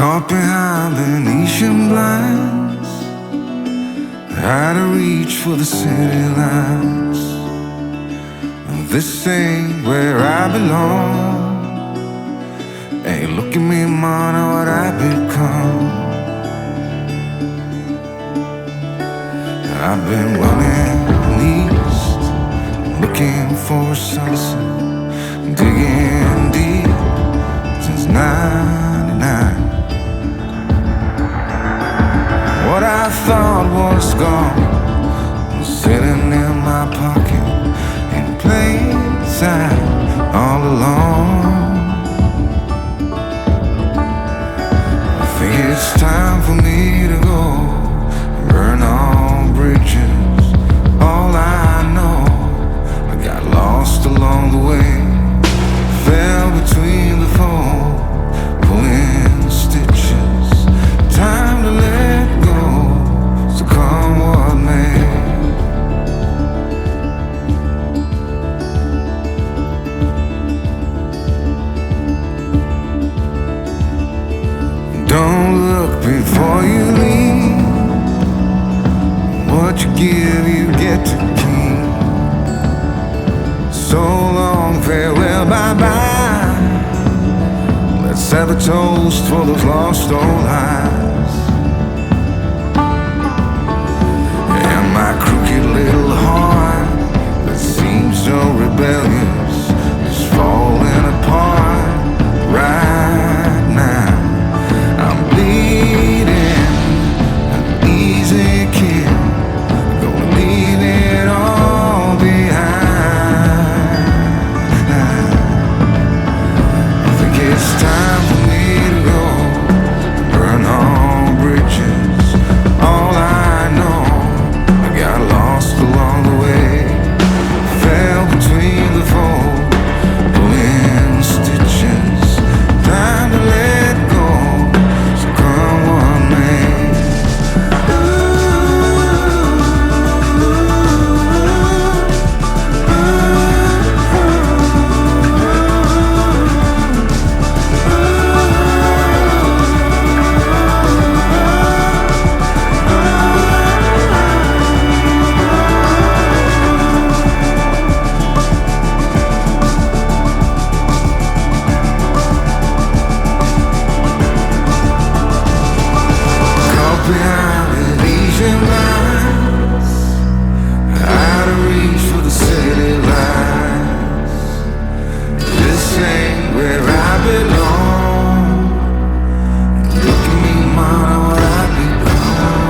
Caught behind Venetian blinds, out of reach for the city lights. This ain't where I belong. Hey, look at me, man, what I've become. I've been running east, looking for a sunset, digging deep since '99. What I thought was gone was sitting in my pocket in plain sight all along. I think it's time for me to go, burn all bridges. All I know, I got lost along the way, fell between the foam, pulling stitches. Time to let go, so come what may. Don't look before you leave. What you give, you get to keep. So long, farewell, bye-bye. Let's have a toast for those lost old lives. And my crooked little heart that seems so rebellious is falling apart right now. I'm bleeding, an easy kid, gonna leave it all behind. I think it's time for me to go, burn all bridges. All I know, I got lost along the way, fell between the fold, pulling stitches. Time to let go, so come what may. Caught behind Venetian blinds, out of reach for the city lights. This ain't where I belong. Look at me, man, what I become.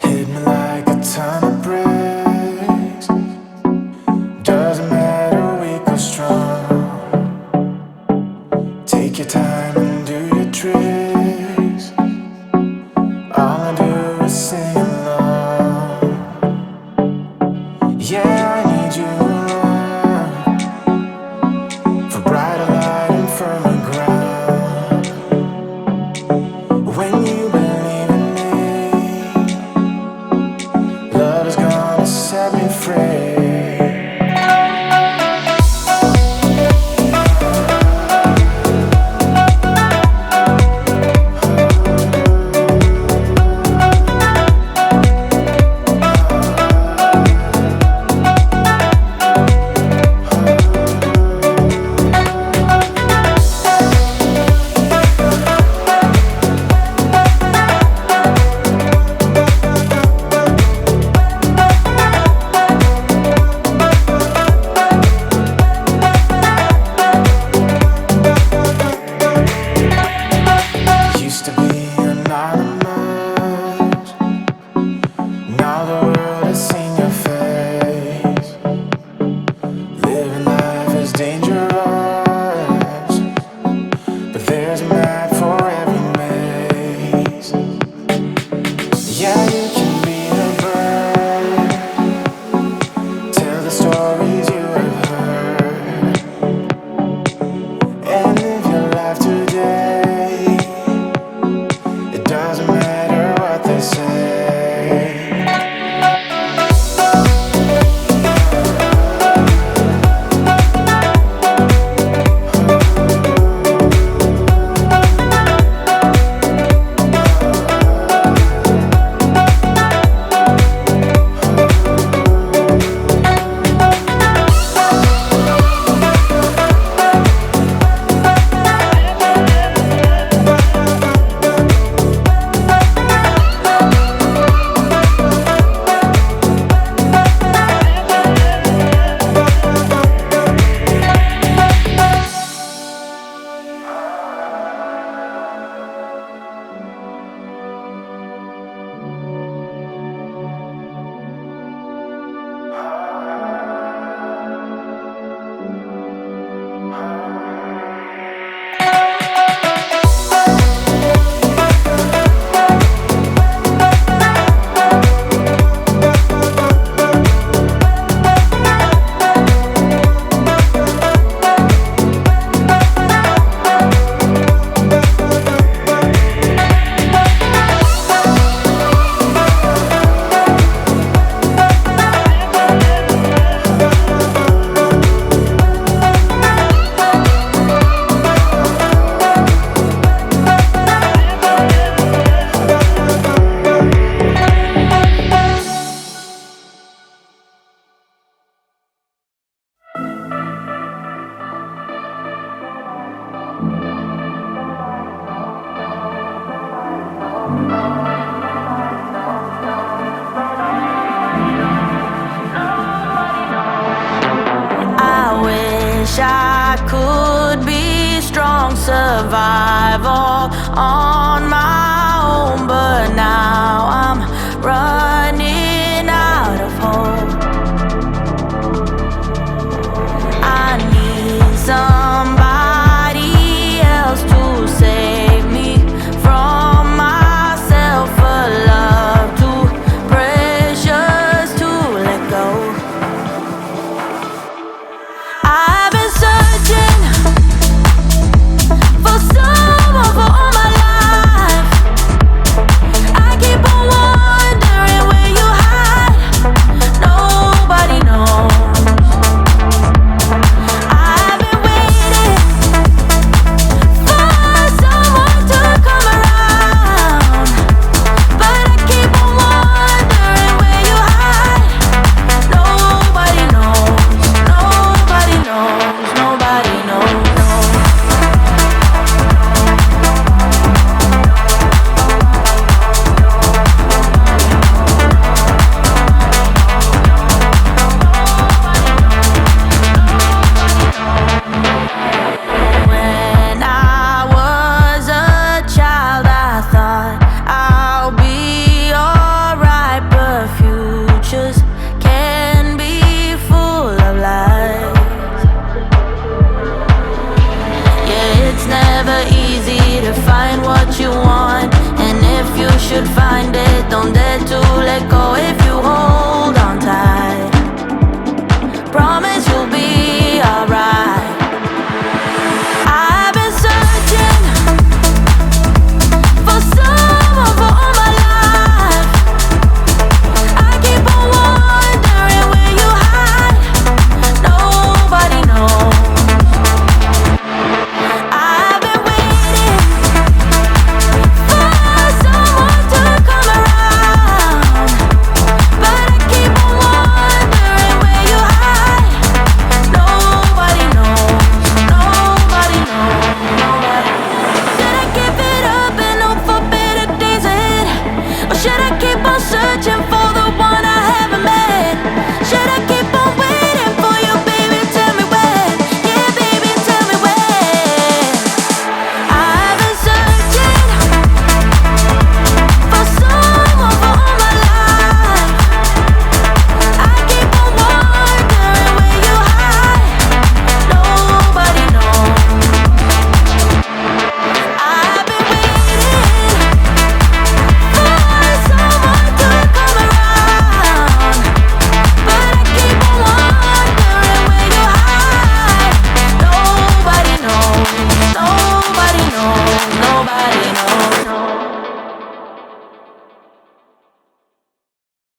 Hit me like a ton of bricks. Doesn't matter, weak or strong. Take your time and do your tricks. All I do is sing along. Yeah, I need you around, for brighter light and firmer ground. When you believe in me, love is gonna set me free. Yeah, you can be the bird. Tell the stories you have heard and live your life today. It doesn't matter what they say. I could be strong, survival on my own, but now I'm running out of hope. I need somebody else to save me from myself, a love too precious to let go. I've been searching for someone for all my life. I keep on wondering where you hide. Nobody knows. I've been waiting for someone to come around, but I keep on wondering where you hide. Nobody knows. Nobody knows. Nobody knows. When I was a child, I thought I'll be alright, but futures can be full of lies. Yeah, it's never easy to find what you want, and if you should find it, don't dare to let go. If